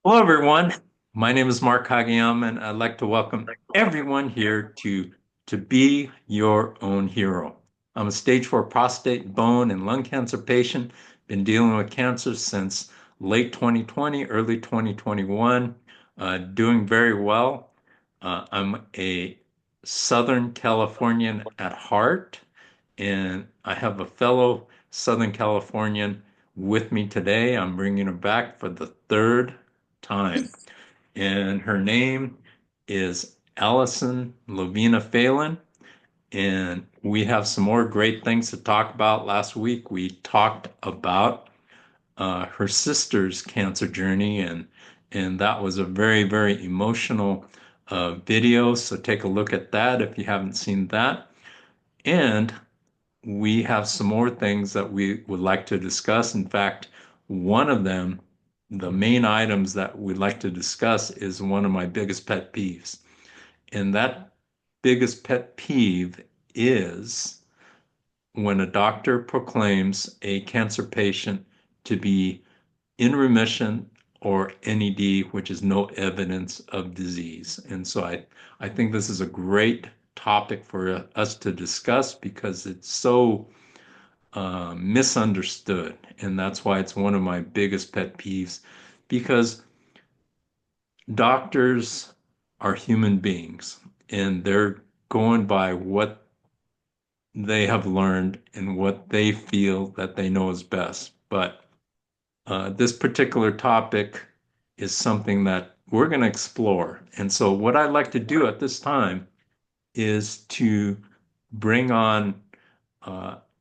Hello, everyone. My name is Mark Kageyama, and I'd like to welcome everyone here to Be Your Own Hero. I'm a stage 4 prostate, bone, and lung cancer patient. Been dealing with cancer since late 2020, early 2021. Doing very well. I'm a Southern Californian at heart, and I have a fellow Southern Californian with me today. I'm bringing her back for the third time. And her name is Allyson Lovina Phelan. And we have some more great things to talk about. Last week, we talked about her sister's cancer journey, and that was a very, very emotional video. So take a look at that if you haven't seen that. And we have some more things that we would like to discuss. In fact, one of them, the main items that we'd like to discuss, is one of my biggest pet peeves. And that biggest pet peeve is when a doctor proclaims a cancer patient to be in remission or NED, which is no evidence of disease. And so I think this is a great topic for us to discuss because it's so misunderstood. And that's why it's one of my biggest pet peeves because doctors are human beings and they're going by what they have learned and what they feel that they know is best. But this particular topic is something that we're going to explore. And so, what I'd like to do at this time is to bring on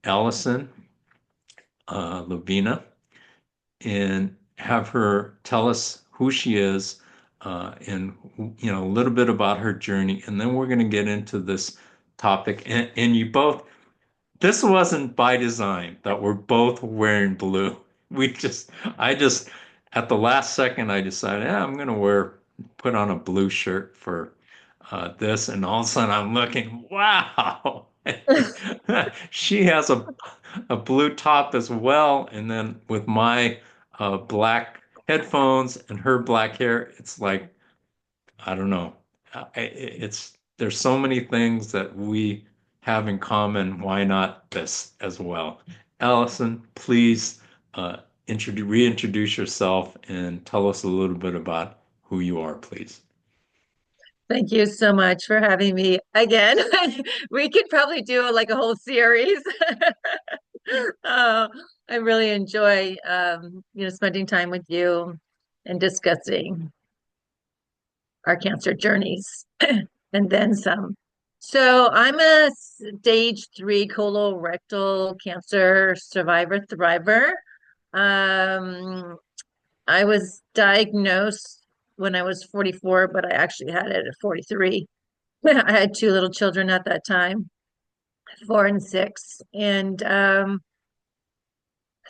Allyson Lovina and have her tell us who she is and a little bit about her journey, and then we're going to get into this topic. And you both, this wasn't by design that we're both wearing blue. We just, I just, at the last second, I decided, yeah, I'm going to put on a blue shirt for this, and all of a sudden I'm looking, wow, she has a blue top as well, and then with my black headphones and her black hair, it's like I don't know. It's there's so many things that we have in common. Why not this as well? Allison, please reintroduce yourself and tell us a little bit about who you are, please. Thank you so much for having me again. We could probably do like a whole series. Uh, I really enjoy spending time with you and discussing our cancer journeys and then some. So I'm a stage 3 colorectal cancer survivor thriver. Um, I was diagnosed when I was 44, but I actually had it at 43. I had two little children at that time, 4 and 6. And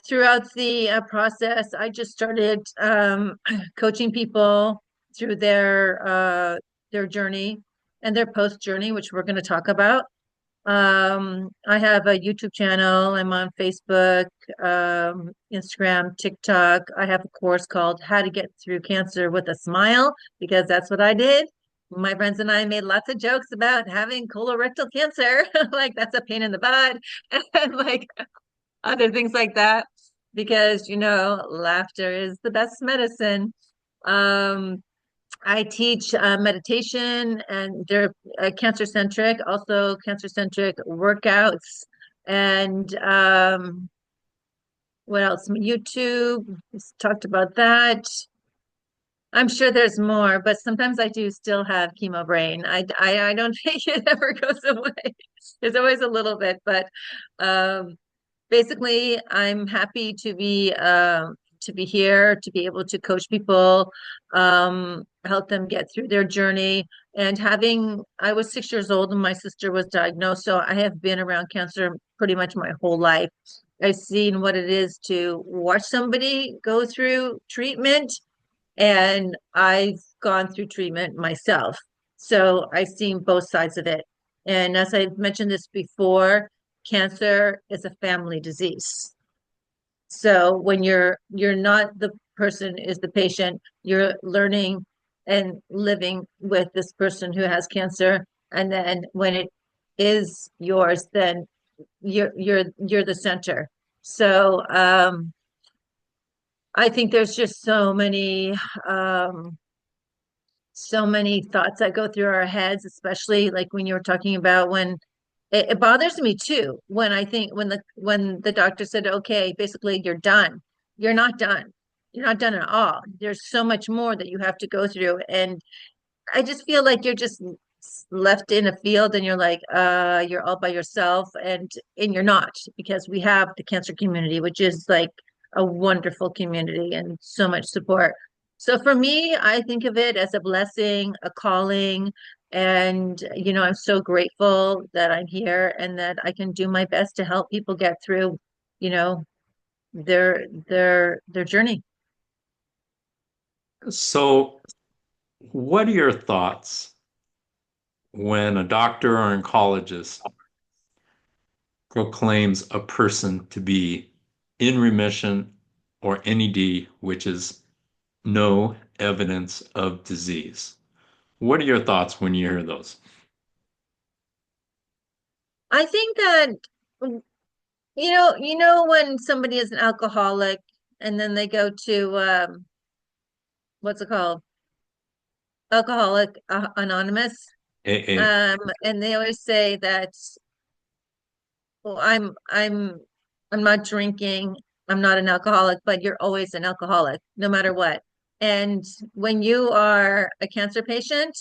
throughout the process, I just started coaching people through their journey and their post journey, which we're going to talk about. I have a YouTube channel. I'm on Facebook, Instagram, TikTok. I have a course called How to Get Through Cancer with a Smile because that's what I did. My friends and I made lots of jokes about having colorectal cancer, like that's a pain in the butt, and like other things like that, because laughter is the best medicine. Um, I teach meditation and they're cancer centric, also cancer centric workouts. And what else? YouTube, just talked about that. I'm sure there's more, but sometimes I do still have chemo brain. I don't think it ever goes away. There's always a little bit, but um, basically, I'm happy to be here, to be able to coach people, help them get through their journey. And I was 6 years old and my sister was diagnosed, so I have been around cancer pretty much my whole life. I've seen what it is to watch somebody go through treatment, and I've gone through treatment myself. So I've seen both sides of it. And as I've mentioned this before, cancer is a family disease. So when you're not person is the patient. You're learning and living with this person who has cancer. And then when it is yours, then you're the center. So I think there's just um, so many thoughts that go through our heads, especially like when you were talking about when it bothers me too when I think when the doctor said, okay, basically you're done. You're not done. You're not done at all. There's so much more that you have to go through. And I just feel like you're just left in a field and you're like, you're all by yourself and you're not because we have the cancer community, which is like a wonderful community and so much support. So for me, I think of it as a blessing, a calling, and I'm so grateful that I'm here and that I can do my best to help people get through, you know, their journey. So, what are your thoughts when a doctor or oncologist proclaims a person to be in remission or NED, which is no evidence of disease? What are your thoughts when you hear those? I think that when somebody is an alcoholic and then they go to what's it called? Alcoholic Anonymous. AA. And they always say that, well, I'm not drinking, I'm not an alcoholic, but you're always an alcoholic, no matter what. And when you are a cancer patient,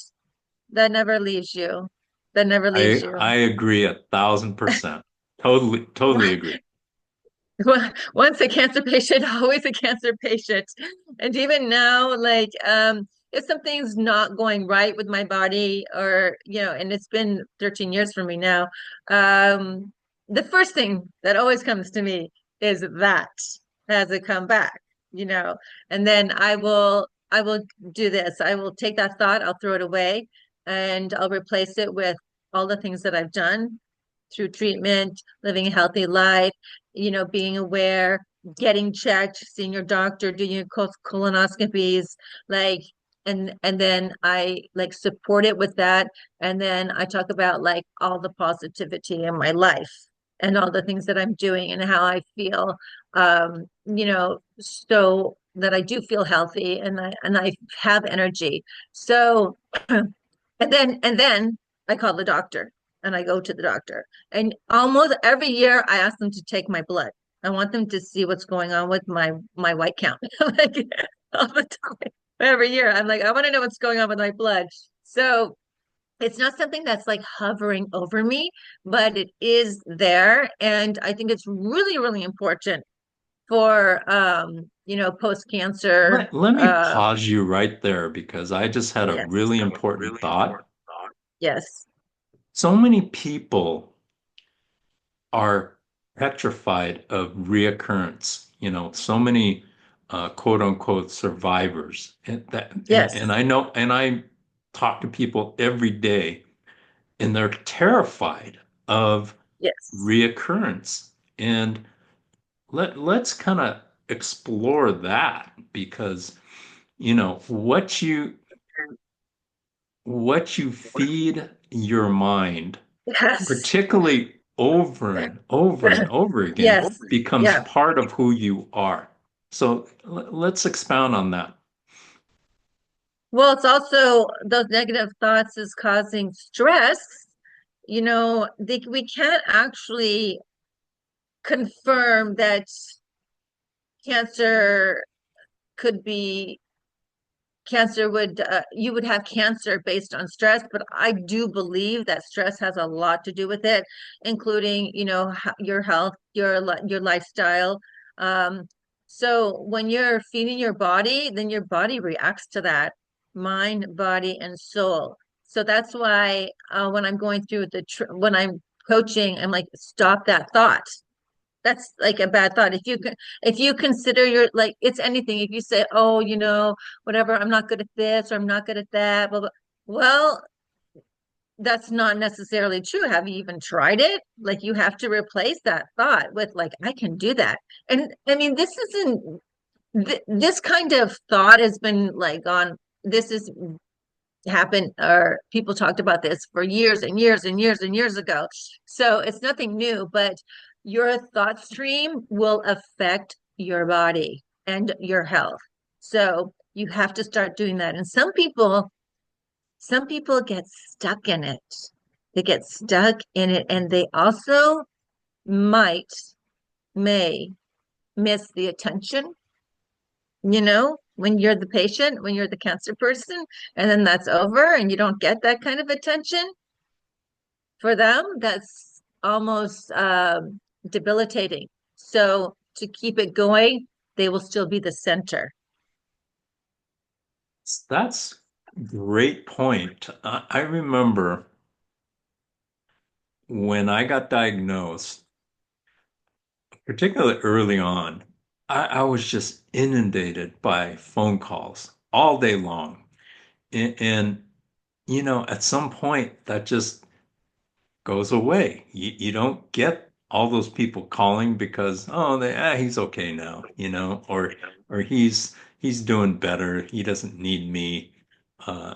that never leaves you. That never leaves you. I agree 1,000%. Totally agree. Once a cancer patient, always a cancer patient. And even now, like, if something's not going right with my body, or, and it's been 13 years for me now, the first thing that always comes to me is that has it come back, and then I will do this. I will take that thought, I'll throw it away, and I'll replace it with all the things that I've done through treatment, living a healthy life, being aware, getting checked, seeing your doctor, doing your colonoscopies, like, and then I like support it with that. And then I talk about like all the positivity in my life and all the things that I'm doing and how I feel, so that I do feel healthy and I have energy. So and then I call the doctor and I go to the doctor. And almost every year I ask them to take my blood. I want them to see what's going on with my white count. Like all the time. Every year. I'm like, I want to know what's going on with my blood. So it's not something that's like hovering over me, but it is there. And I think it's really, really important for post cancer. Let me pause you right there because I just had a Yes. really important thought. Yes. So many people are petrified of reoccurrence. So many quote unquote survivors. And Yes. I know, and I talk to people every day, and they're terrified of Yes. reoccurrence. And let's kind of explore that because what you feed your mind, Yes. particularly over and over and over again, Yes. becomes Yeah. part of who you are. So let's expound on that. Well, it's also those negative thoughts is causing stress. We can't actually confirm that cancer could be cancer would you would have cancer based on stress, but I do believe that stress has a lot to do with it, including your health, your lifestyle. um so when you're feeding your body, then your body reacts to that, mind, body, and soul. So that's why when I'm going through when I'm coaching, I'm like, stop that thought. That's like a bad thought. If you consider your, like, it's anything. If you say, oh, whatever, I'm not good at this or I'm not good at that, blah, blah. Well, that's not necessarily true. Have you even tried it? Like, you have to replace that thought with like, I can do that. And I mean, This kind of thought has been like on this has happened, or people talked about this for years and years and years and years ago. So it's nothing new, but your thought stream will affect your body and your health. So you have to start doing that. And some people get stuck in it. They get stuck in it, and they also might, may miss the attention, when you're the patient, when you're the cancer person, and then that's over and you don't get that kind of attention for them, that's almost debilitating. So to keep it going, they will still be the center. That's great point. I remember when I got diagnosed, particularly early on, I was just inundated by phone calls all day long. And at some point that just goes away. You don't get all those people calling because, oh, he's okay now, or he's doing better. He doesn't need me. Uh,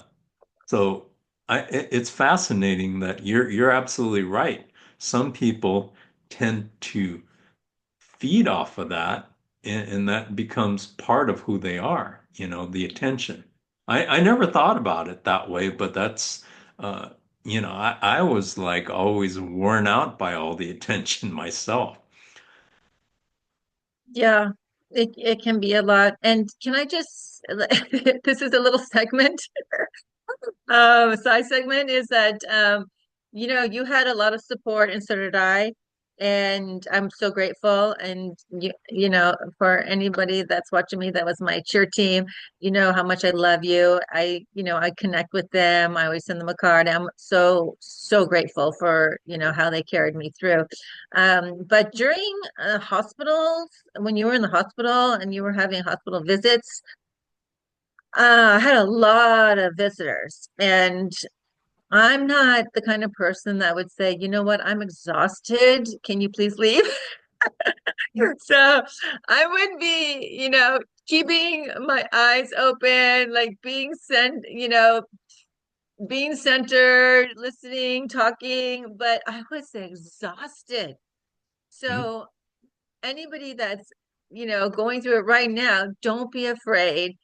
so it's fascinating that you're absolutely right. Some people tend to feed off of that, and that becomes part of who they are, the attention. I never thought about it that way, but that's, uh, I was like always worn out by all the attention myself. Yeah, it can be a lot. And can I just, this is a little segment. Side segment is that you had a lot of support and so did I. And I'm so grateful. And for anybody that's watching me that was my cheer team, you know how much I love you. I connect with them. I always send them a card. I'm so, so grateful for, how they carried me through. But during hospitals, when you were in the hospital and you were having hospital visits, I had a lot of visitors, and I'm not the kind of person that would say, you know what, I'm exhausted. Can you please leave? So I would be, keeping my eyes open, like being centered, listening, talking, but I was exhausted. Mhm. So anybody that's, going through it right now, don't be afraid.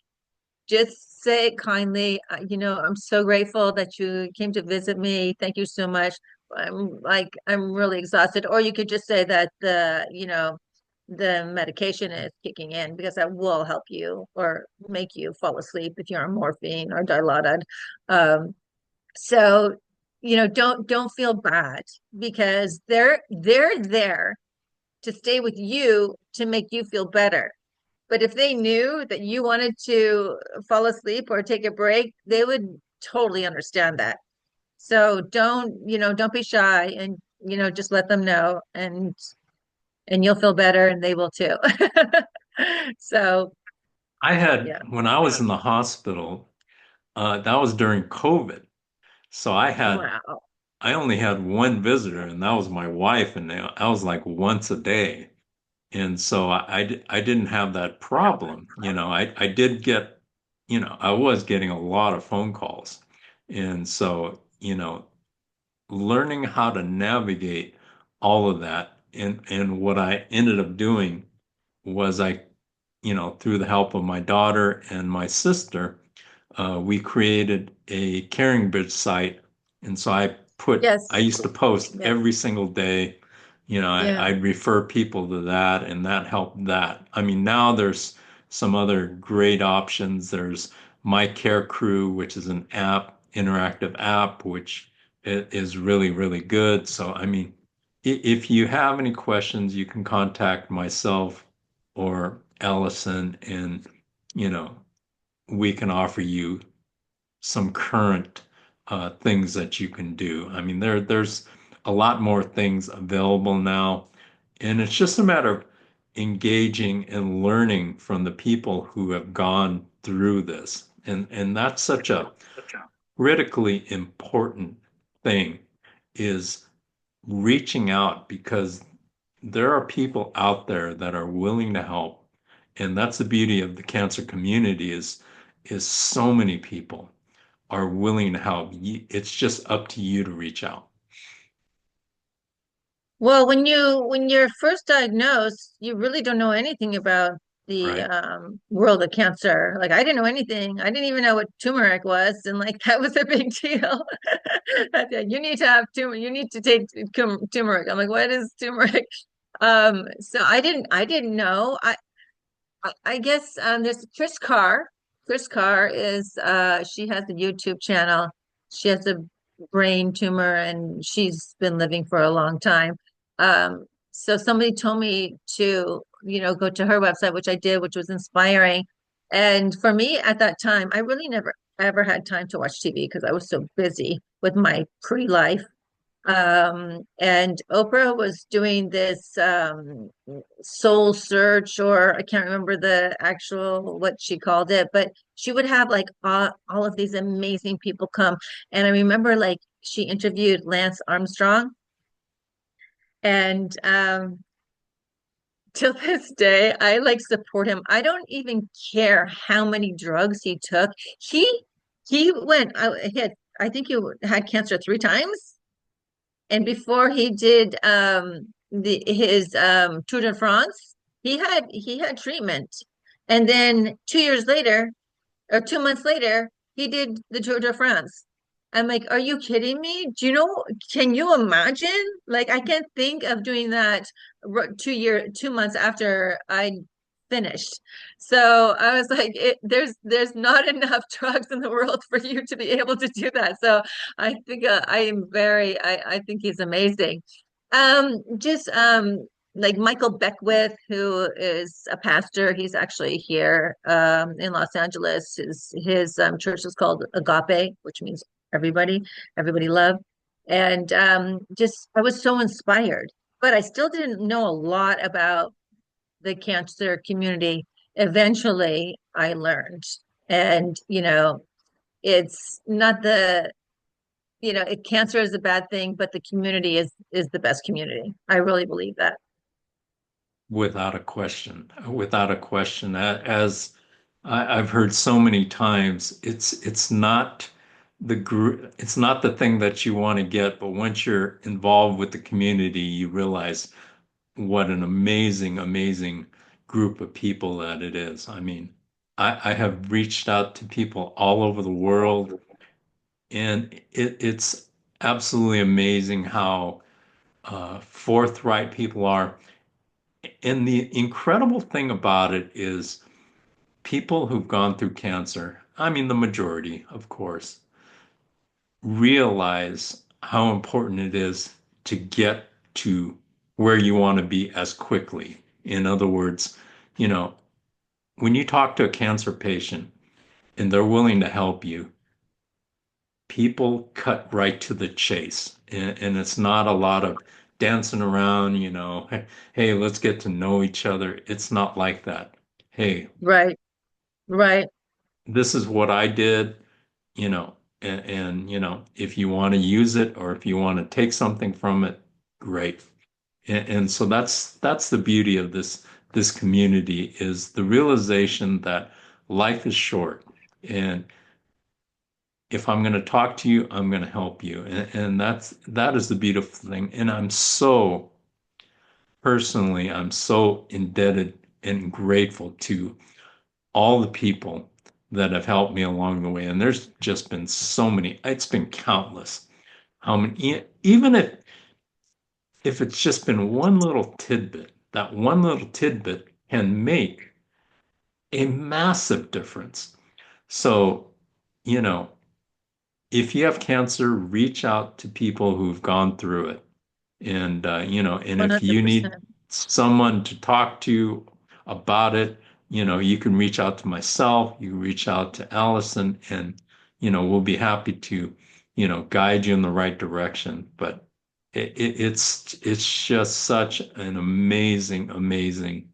Just say it kindly. I'm so grateful that you came to visit me. Thank you so much. I'm really exhausted. Or you could just say that the medication is kicking in because that will help you or make you fall asleep if you're on morphine or Dilaudid. Um, so, don't feel bad because they're there to stay with you to make you feel better. But if they knew that you wanted to fall asleep or take a break, they would totally understand that. So don't be shy and just let them know and you'll feel better and they will too. So, yeah. When I was in the hospital, that was during COVID. So Wow. I only had one visitor, and that was my wife, and I was like once a day. And so I didn't have that problem. I did get, I was getting a lot of phone calls. And so, learning how to navigate all of that. And what I ended up doing was through the help of my daughter and my sister, we created a Caring Bridge site. And so I Yes. used to post Yeah. every single day. Yeah. I'd refer people to that, and that helped that. I mean, now there's some other great options. There's My Care Crew, which is an interactive app, which is really, really good. So, I mean, if you have any questions, you can contact myself or Allison, and, you know, we can offer you some current things that you can do. I mean, there's a lot more things available now, and it's just a matter of engaging and learning from the people who have gone through this. And that's such a critically important thing, is reaching out, because there are people out there that are willing to help. And that's the beauty of the cancer community is so many people are willing to help. It's just up to you to reach out. Well, when you're first diagnosed, you really don't know anything about the Right. world of cancer. Like I didn't know anything. I didn't even know what turmeric was, and like that was a big deal. You need to have tumor. You need to take turmeric. I'm like, what is turmeric? So I didn't know. I guess there's Chris Carr. Chris Carr is she has a YouTube channel. She has a brain tumor and she's been living for a long time. So somebody told me to, go to her website, which I did, which was inspiring. And for me at that time, I really never ever had time to watch TV because I was so busy with my pre-life. And Oprah was doing this soul search, or I can't remember the actual what she called it, but she would have like all of these amazing people come. And I remember like she interviewed Lance Armstrong, and till this day, I like support him. I don't even care how many drugs he took. He went, I think he had cancer 3 times. And before he did his Tour de France, he had treatment. And then 2 years later, or 2 months later, he did the Tour de France. I'm like, are you kidding me? Can you imagine? Like, I can't think of doing that 2 months after I finished. So I was like, there's not enough drugs in the world for you to be able to do that. So I think I think he's amazing. Just like Michael Beckwith, who is a pastor. He's actually here in Los Angeles. His church is called Agape, which means everybody, everybody love. And just I was so inspired, but I still didn't know a lot about the cancer community. Eventually, I learned, and it's not cancer is a bad thing, but the community is the best community. I really believe that. Without a question. Without a question. As I've heard so many times, it's not the group, it's not the thing that you want to get, but once you're involved with the community, you realize what an amazing, amazing group of people that it is. I mean, I have reached out to people all over the world, and it's absolutely amazing how forthright people are. And the incredible thing about it is people who've gone through cancer, I mean, the majority, of course, realize how important it is to get to where you want to be as quickly. In other words, you know, when you talk to a cancer patient and they're willing to help you, people cut right to the chase. And it's not a lot of dancing around, hey, let's get to know each other. It's not like that. Hey, Right, right. this is what I did, if you want to use it or if you want to take something from it, great. And so that's the beauty of this community is the realization that life is short. And if I'm going to talk to you, I'm going to help you. And that is the beautiful thing. And I'm so indebted and grateful to all the people that have helped me along the way. And there's just been so many, it's been countless. How many, even if it's just been one little tidbit, that one little tidbit can make a massive difference. So, you know, if you have cancer, reach out to people who've gone through it. And if you need 100%. someone to talk to about it, you can reach out to myself, you can reach out to Allyson, and, we'll be happy to, guide you in the right direction. But it's just such an amazing, amazing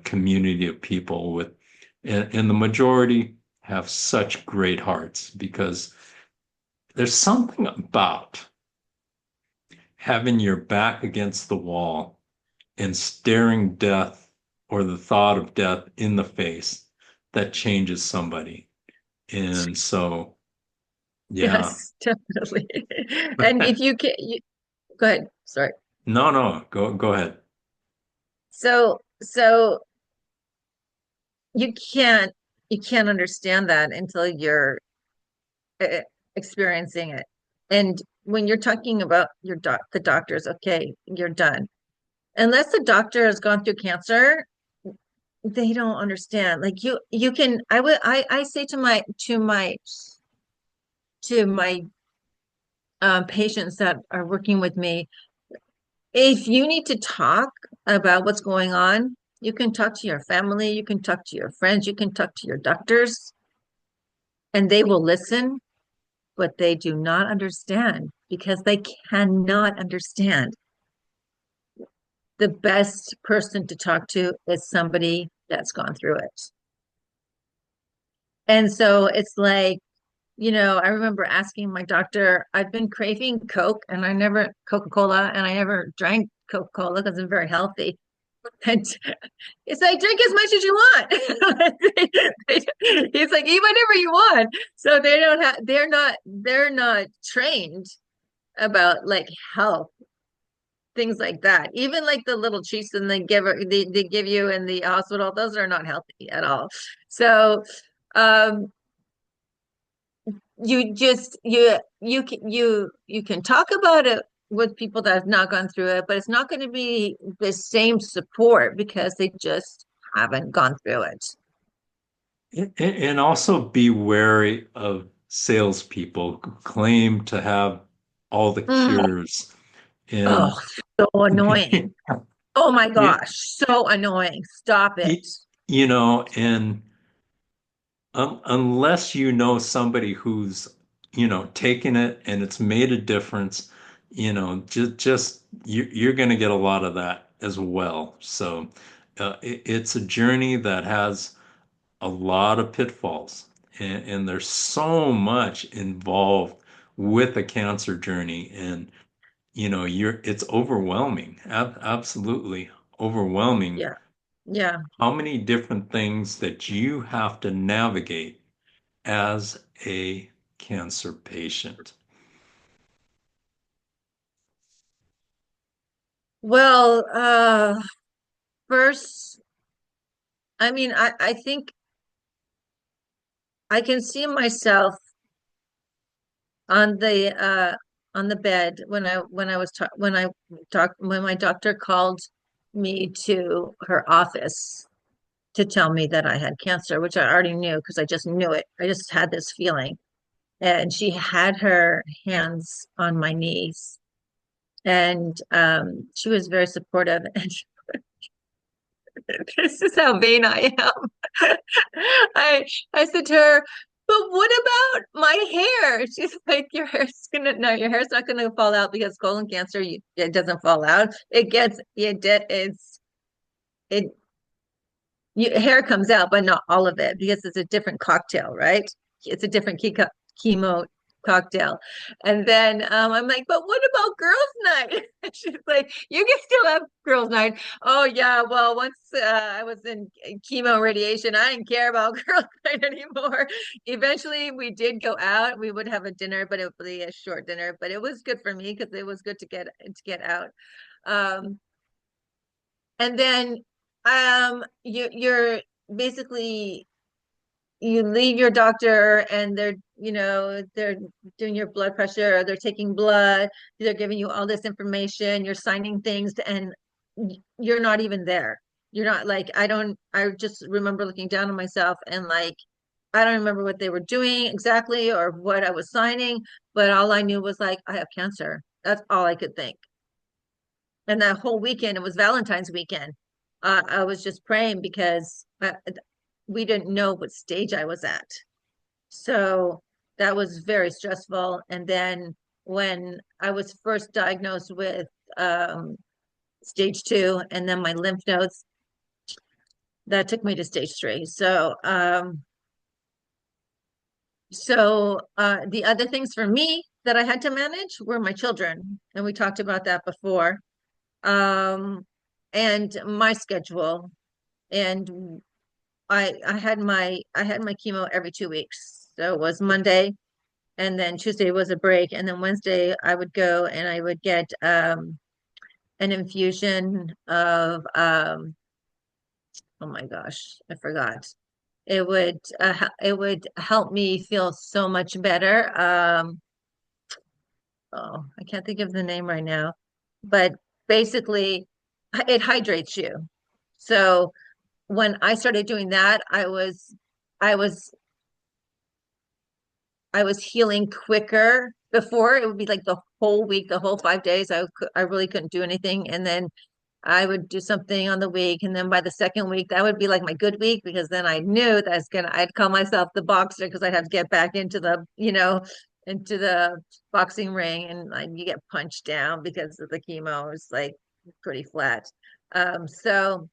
community of people and the majority have such great hearts because there's something about having your back against the wall and staring death or the thought of death in the face that changes somebody. And so, yeah. Yes, definitely. And if you can, go ahead. Sorry. No, no, go ahead. So you can't understand that until you're uh, experiencing it. And when you're talking about the doctors, okay, you're done. Unless the doctor has gone through cancer, they don't understand. Like you can, I say to my patients that are working with me, if you need to talk about what's going on, you can talk to your family, you can talk to your friends, you can talk to your doctors, and they will listen, but they do not understand because they cannot understand. The best person to talk to is somebody that's gone through it. And so it's like, I remember asking my doctor, I've been craving Coke and I never, Coca-Cola, and I never drank Coca-Cola because I'm very healthy. And it's like, drink as much as you want. He's like, eat whatever you want. So they're not trained about like health, things like that. Even like the little treats that they give you in the hospital, those are not healthy at all. So um you just you can talk about it with people that have not gone through it, but it's not going to be the same support because they just haven't gone through it. And also be wary of salespeople who claim to have all the Mm. cures. Oh, And so annoying. Oh my you, gosh, so annoying. Stop it. and unless you know somebody who's, taken it and it's made a difference, just you're going to get a lot of that as well. So it's a journey that has a lot of pitfalls, and there's so much involved with a cancer journey, and it's overwhelming, absolutely overwhelming. Yeah, yeah. How many different things that you have to navigate as a cancer patient. Well, first, I mean, I think I can see myself on the bed when my doctor called me to her office to tell me that I had cancer, which I already knew because I just knew it. I just had this feeling. And she had her hands on my knees, and she was very supportive. And this is how vain I am. I said to her, but what about my hair? She's like, your hair's not gonna fall out because colon cancer, it doesn't fall out. It hair comes out, but not all of it because it's a different cocktail, right? It's a different chemo cocktail. And then I'm like, but what about girls' night? And she's like, you can still have girls' night. Oh yeah, well, once I was in chemo radiation, I didn't care about girls' night anymore. Eventually, we did go out. We would have a dinner, but it would be a short dinner. But it was good for me because it was good to get out. Um, and then you're basically you leave your doctor and they're doing your blood pressure, or they're taking blood, they're giving you all this information, you're signing things, and you're not even there. You're not like, I just remember looking down on myself and like I don't remember what they were doing exactly or what I was signing, but all I knew was like I have cancer. That's all I could think. And that whole weekend, it was Valentine's weekend. I was just praying because we didn't know what stage I was at. So that was very stressful. And then when I was first diagnosed with stage 2, and then my lymph nodes, that took me to stage 3. So the other things for me that I had to manage were my children, and we talked about that before. Um, and my schedule. and I had my chemo every 2 weeks. So it was Monday, and then Tuesday was a break, and then Wednesday I would go and I would get an infusion of oh my gosh, I forgot. It would help me feel so much better. Oh, I can't think of the name right now, but basically it hydrates you. So when I started doing that, I was I was healing quicker. Before it would be like the whole week, the whole 5 days, I really couldn't do anything. And then I would do something on the week, and then by the second week, that would be like my good week because then I knew that I'd call myself the boxer because I'd have to get back into the boxing ring, and like you get punched down because of the chemo. It's like pretty flat. So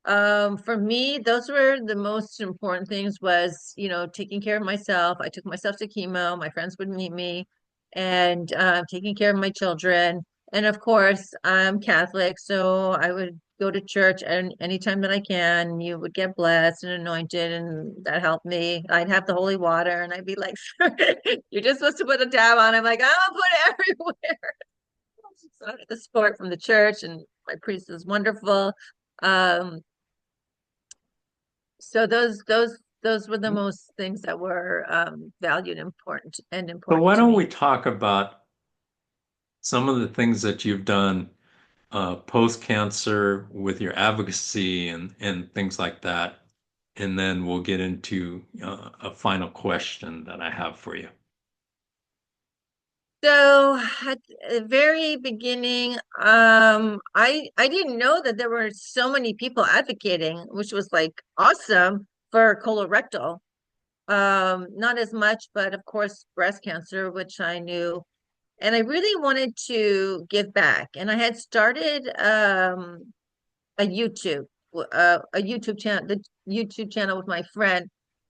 for me, those were the most important things was, taking care of myself. I took myself to chemo. My friends would meet me and taking care of my children. And of course, I'm Catholic, so I would go to church and anytime that I can. You would get blessed and anointed, and that helped me. I'd have the holy water, and I'd be like, "You're just supposed to put a dab on." I'm like, "I'll put it everywhere." So I had the support from the church, and my priest is wonderful. Um, so those were the most things that were valued So important why to don't we me. talk about some of the things that you've done post-cancer with your advocacy and things like that, and then we'll get into a final question that I have for you. So at the very beginning, I didn't know that there were so many people advocating, which was like awesome for colorectal. Not as much, but of course breast cancer, which I knew. And I really wanted to give back. And I had started a YouTube, a YouTube channel, the YouTube channel with my friend.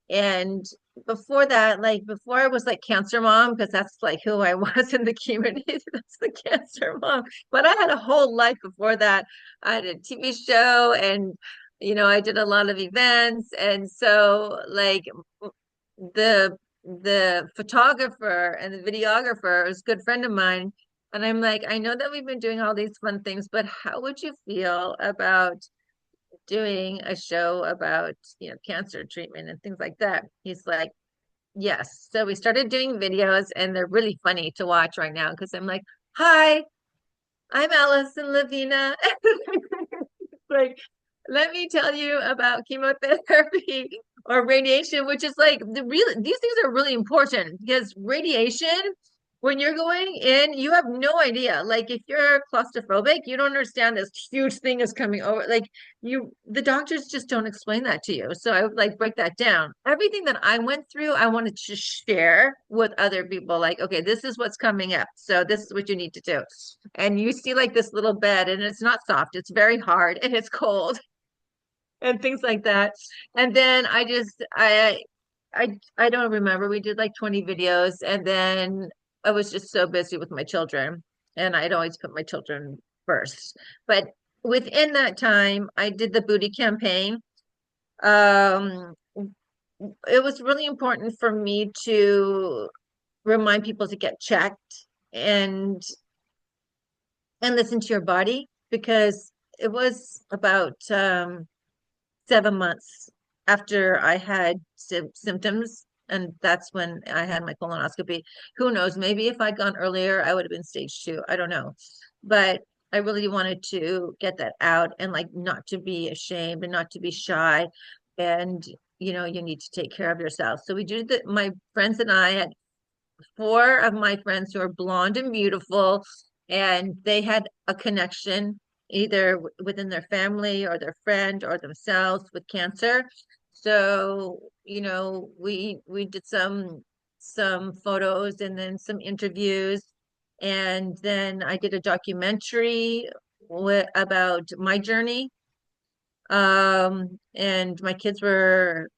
And before that, like before I was like cancer mom, because that's like who I was in the community. That's the cancer mom. But I had a whole life before that. I had a TV show and I did a lot of events. And so like the photographer and the videographer is a good friend of mine. And I'm like, I know that we've been doing all these fun things, but how would you feel about doing a show about, cancer treatment and things like that? He's like, yes. So we started doing videos, and they're really funny to watch right now because I'm like, hi, I'm Allyson Lovina. Like, let me tell you about chemotherapy or radiation, which is like these things are really important because radiation, when you're going in, you have no idea. Like if you're claustrophobic, you don't understand this huge thing is coming over. Like the doctors just don't explain that to you. So I would like break that down. Everything that I went through, I wanted to share with other people. Like, okay, this is what's coming up. So this is what you need to do. And you see like this little bed, and it's not soft, it's very hard and it's cold and things like that. And then I don't remember. We did like 20 videos, and then I was just so busy with my children, and I'd always put my children first. But within that time, I did the booty campaign. Um, it was really important for me to remind people to get checked and listen to your body because it was about 7 months after I had symptoms, and that's when I had my colonoscopy. Who knows? Maybe if I'd gone earlier, I would have been stage 2. I don't know. But I really wanted to get that out and like not to be ashamed and not to be shy. And you need to take care of yourself. So we did my friends and I had 4 of my friends who are blonde and beautiful, and they had a connection either within their family or their friend or themselves with cancer. So, we did some photos and then some interviews, and then I did a documentary about my journey. And my kids were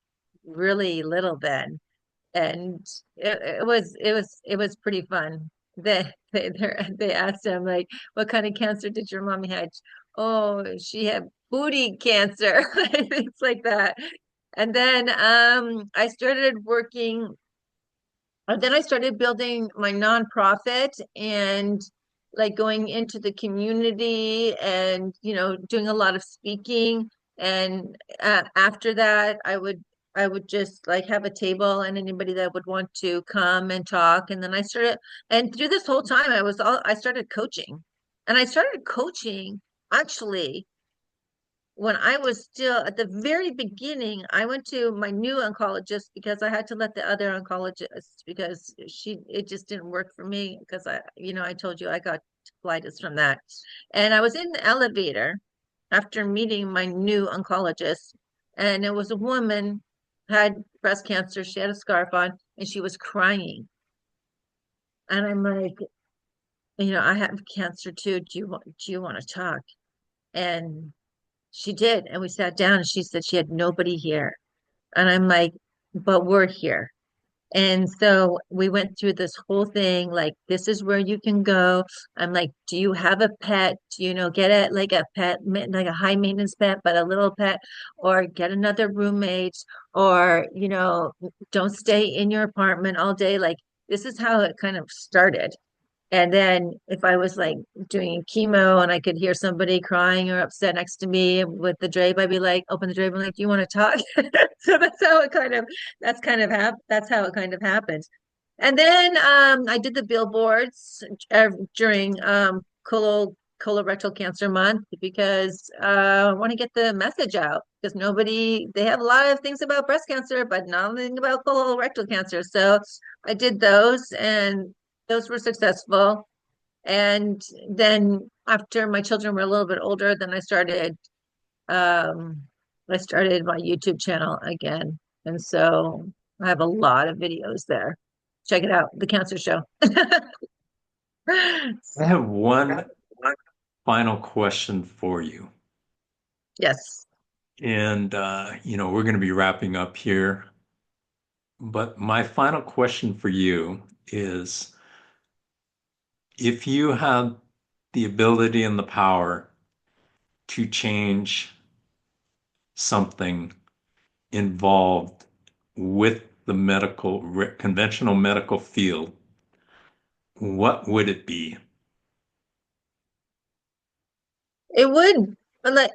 really little then, and it was pretty fun. They asked him like, "What kind of cancer did your mommy had?" Oh, she had booty cancer, things like that. And then I started working, then I started building my nonprofit and like going into the community and, doing a lot of speaking. And after that, I would just like have a table and anybody that would want to come and talk. And then and through this whole time, I started coaching. And I started coaching actually when I was still at the very beginning. I went to my new oncologist because I had to let the other oncologist because it just didn't work for me because I told you I got colitis from that. And I was in the elevator after meeting my new oncologist, and it was a woman had breast cancer. She had a scarf on and she was crying. And I'm like, I have cancer too. Do you want to talk? And she did. And we sat down and she said she had nobody here. And I'm like, but we're here. And so we went through this whole thing, like, this is where you can go. I'm like, do you have a pet? Get it like a pet, like a high maintenance pet, but a little pet, or get another roommate, or, don't stay in your apartment all day. Like, this is how it kind of started. And then if I was like doing chemo and I could hear somebody crying or upset next to me with the drape, I'd be like, open the drape and like, do you want to talk? So that's how it kind of happened. And then I did the billboards during colorectal cancer month because I want to get the message out because they have a lot of things about breast cancer, but nothing about colorectal cancer. So I did those and those were successful. And then after my children were a little bit older, then um I started my YouTube channel again. And so I have a lot of videos there. Check it out, The Cancer Show. I have one final question for you. Yes. And, we're going to be wrapping up here. But my final question for you is if you had the ability and the power to change something involved with the conventional medical field, what would it be? It would like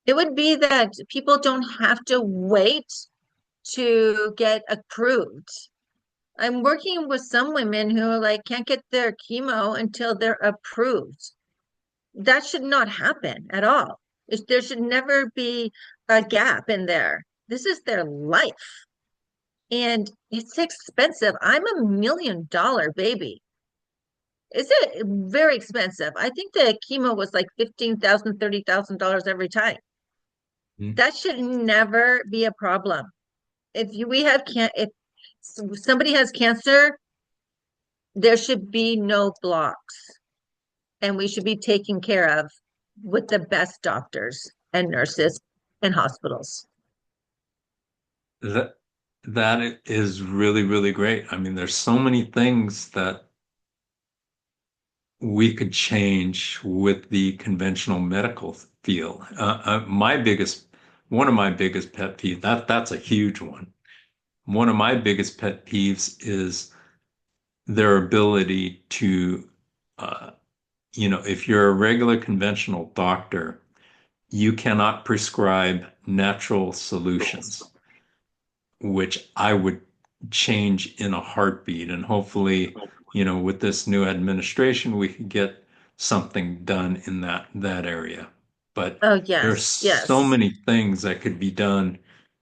it would be that people don't have to wait to get approved. I'm working with some women who like can't get their chemo until they're approved. That should not happen at all. There should never be a gap in there. This is their life. And it's expensive. I'm $1 million baby. Is it very expensive? I think the chemo was like 15,000, $30,000 every time. Hmm? That should never be a problem. If somebody has cancer, there should be no blocks, and we should be taken care of with the best doctors and nurses and hospitals. That that is really, really great. I mean, there's so many things that we could change with the conventional medical field. One of my biggest pet peeves, that's a huge one. One of my biggest pet peeves is their ability to, uh, if you're a regular conventional doctor, you cannot prescribe natural solutions, which I would change in a heartbeat. And hopefully, with this new administration, we could get something done in that area. But Oh, there's yes, so yes. many things that could be done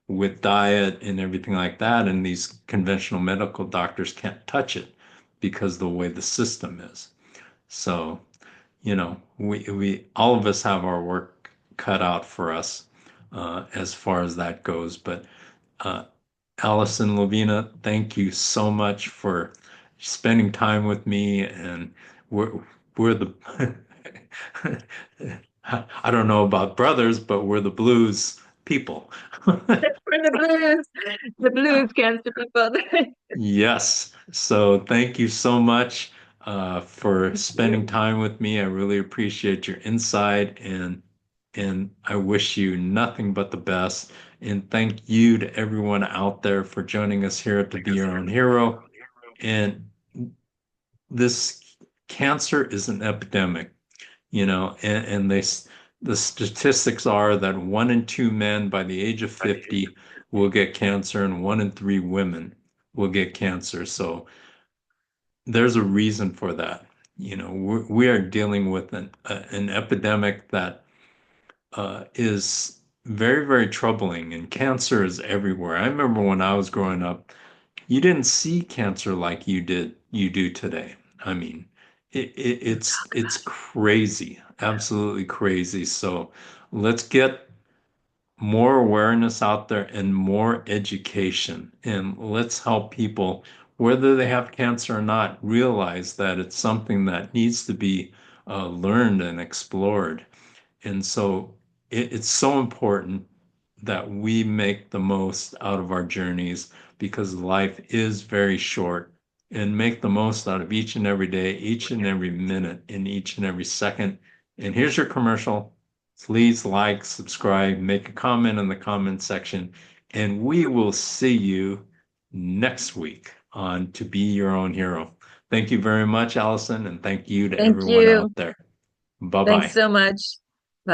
with diet and everything like that, and these conventional medical doctors can't touch it because of the way the system is. So, we all of us have our work cut out for us as far as that goes. But uh, Allyson Lovina, thank you so much for spending time with me. And we're we're the I don't know about brothers, but we're the blues people. For the blues cancer people. Yes. So thank you so much for Thank spending you. time with me. I really appreciate your insight and And I wish you nothing but the best. And thank you to everyone out there for joining us here to Be Your Own Hero. And this cancer is an epidemic, and the statistics are that 1 in 2 men by the age of 50 will get cancer, and 1 in 3 women will get cancer. So there's a reason for that. We are dealing with an epidemic that is very, very troubling, and cancer is everywhere. I remember when I was growing up, you didn't see cancer like you do today. I mean, it's crazy, absolutely crazy. So let's get more awareness out there and more education, and let's help people, whether they have cancer or not, realize that it's something that needs to be learned and explored. And so it's so important that we make the most out of our journeys because life is very short, and make the most out of each and every day, each and every minute, and each and every second. And here's your commercial. Please like, subscribe, make a comment in the comment section, and we will see you next week on To Be Your Own Hero. Thank you very much, Allison, and thank you to Thank everyone out you. there. Thanks Bye-bye. so much.